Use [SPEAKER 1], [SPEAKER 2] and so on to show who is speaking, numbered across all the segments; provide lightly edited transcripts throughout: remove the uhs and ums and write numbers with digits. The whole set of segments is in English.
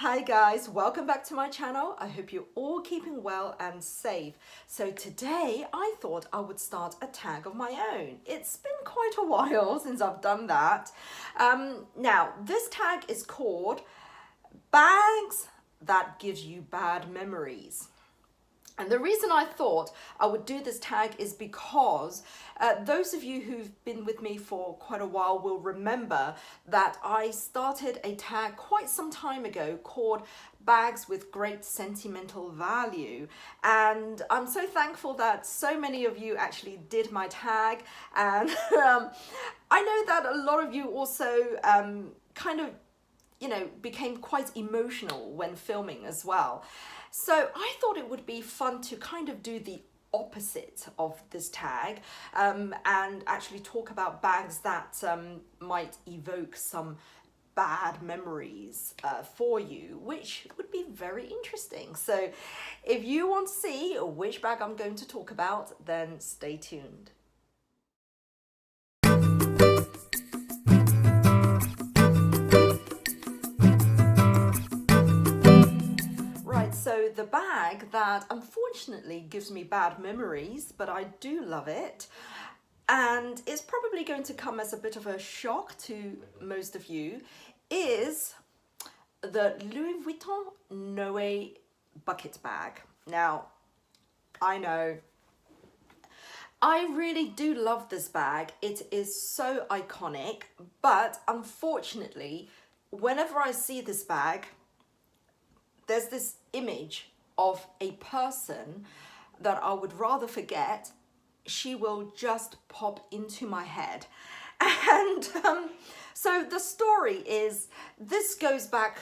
[SPEAKER 1] Hi guys, welcome back to my channel. I hope you're all keeping well and safe. So today I thought I would start a tag of my own. It's been quite a while since I've done that. Now this tag is called Bags That Gives You Bad Memories. And the reason I thought I would do this tag is because those of you who've been with me for quite a while will remember that I started a tag quite some time ago called Bags with Great Sentimental Value. And I'm so thankful that so many of you actually did my tag. And I know that a lot of you also became quite emotional when filming as well. So I thought it would be fun to kind of do the opposite of this tag and actually talk about bags that might evoke some bad memories for you, which would be very interesting. So if you want to see which bag I'm going to talk about, then stay tuned. So the bag that unfortunately gives me bad memories, but I do love it, and it's probably going to come as a bit of a shock to most of you, is the Louis Vuitton Noé bucket bag. Now, I know, I really do love this bag. It is so iconic, but unfortunately, whenever I see this bag, there's this image of a person that I would rather forget. She will just pop into my head. And so the story is, this goes back,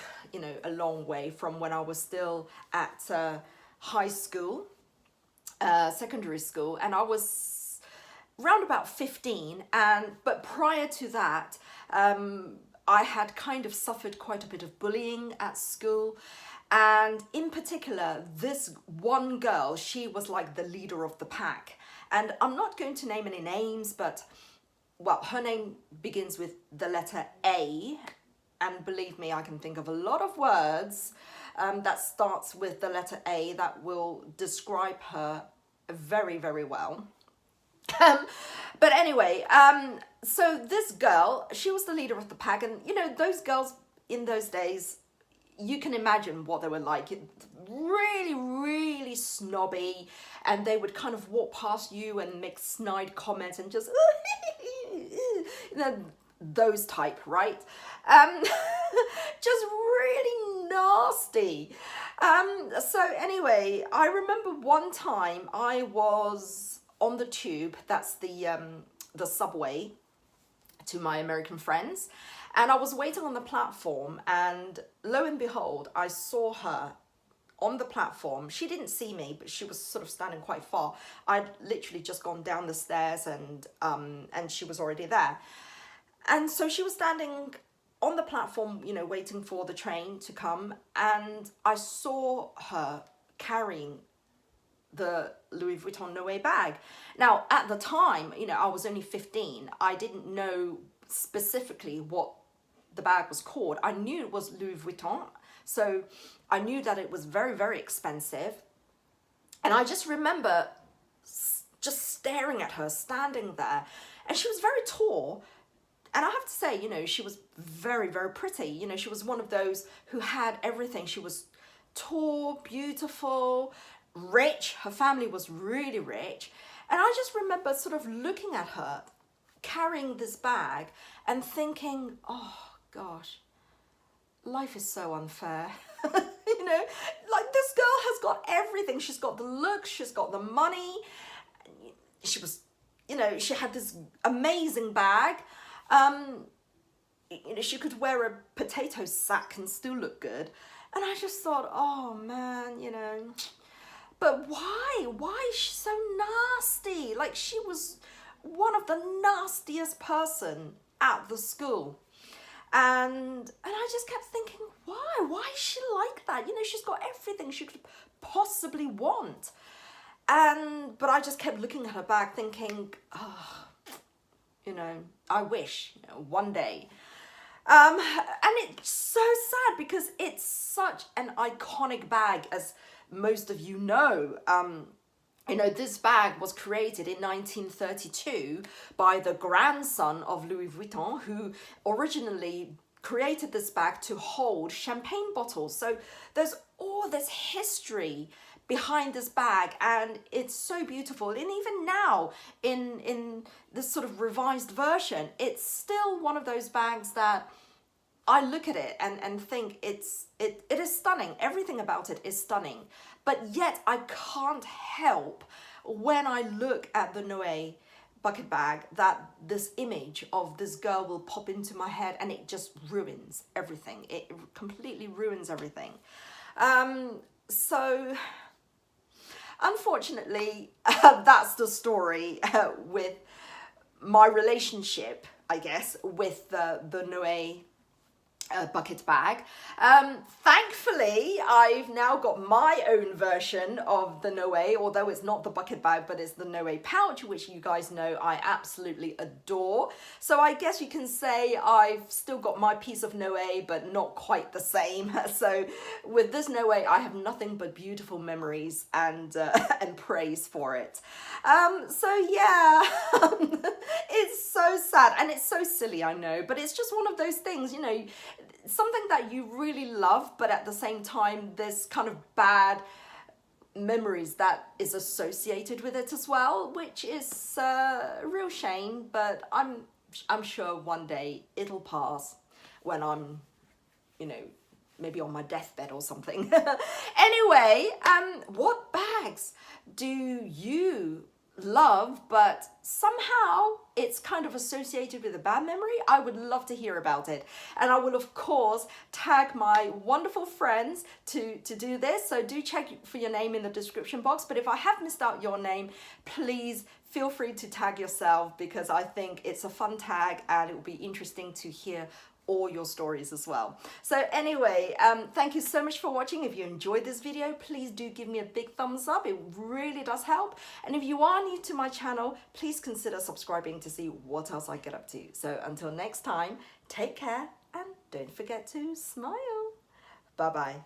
[SPEAKER 1] a long way from when I was still at high school, secondary school, and I was around about 15. But prior to that, I had kind of suffered quite a bit of bullying at school. And in particular, this one girl, she was like the leader of the pack. And I'm not going to name any names, but, well, her name begins with the letter A. And believe me, I can think of a lot of words that starts with the letter A that will describe her very, very well. But anyway, so this girl, she was the leader of the pack. And, those girls in those days, you can imagine what they were like. Really, really snobby, and they would kind of walk past you and make snide comments and just those type, right? Just really nasty. So anyway, I remember one time I was on the tube, that's the subway, to my American friends. And I was waiting on the platform, and lo and behold, I saw her on the platform. She didn't see me, but she was sort of standing quite far. I'd literally just gone down the stairs, and she was already there. And so she was standing on the platform, waiting for the train to come. And I saw her carrying the Louis Vuitton Noé bag. Now, at the time, I was only 15. I didn't know specifically what the bag was called. I knew it was Louis Vuitton, so I knew that it was very, very expensive. And I just remember just staring at her, standing there, and she was very tall. And I have to say, she was very, very pretty. She was one of those who had everything. She was tall, beautiful, rich. Her family was really rich. And I just remember sort of looking at her carrying this bag and thinking, oh gosh, life is so unfair. Like, this girl has got everything. She's got the looks, she's got the money. She was, she had this amazing bag. She could wear a potato sack and still look good. And I just thought, oh man, but why? Why is she so nasty? Like, she was one of the nastiest person at the school. And I just kept thinking, why is she like that? She's got everything she could possibly want. But I just kept looking at her bag thinking, oh, I wish, one day And it's so sad because it's such an iconic bag, as most of you know. You know, this bag was created in 1932 by the grandson of Louis Vuitton, who originally created this bag to hold champagne bottles. So there's all this history behind this bag, and it's so beautiful. And even now, in this sort of revised version, it's still one of those bags that I look at it and think it is stunning. Everything about it is stunning. But yet I can't help, when I look at the Noé bucket bag, that this image of this girl will pop into my head, and it just ruins everything. It completely ruins everything. So unfortunately, that's the story with my relationship, I guess, with the Noé bucket bag. Thankfully, I've now got my own version of the Noé, although it's not the bucket bag, but it's the Noé pouch, which you guys know I absolutely adore. So I guess you can say I've still got my piece of Noé, but not quite the same. So with this Noé, I have nothing but beautiful memories and praise for it. So yeah, it's so sad and it's so silly, I know, but it's just one of those things, you know, something that you really love, but at the same time, there's kind of bad memories that is associated with it as well, which is a real shame, but I'm sure one day it'll pass when I'm, you know, maybe on my deathbed or something. Anyway, what bags do you love, but somehow it's kind of associated with a bad memory? I would love to hear about it, and I will of course tag my wonderful friends to do this, so do check for your name in the description box. But if I have missed out your name, please feel free to tag yourself, because I think it's a fun tag and it will be interesting to hear all your stories as well. So anyway, thank you so much for watching. If you enjoyed this video, please do give me a big thumbs up. It really does help. And if you are new to my channel, please consider subscribing to see what else I get up to. So until next time, take care and don't forget to smile. Bye-bye.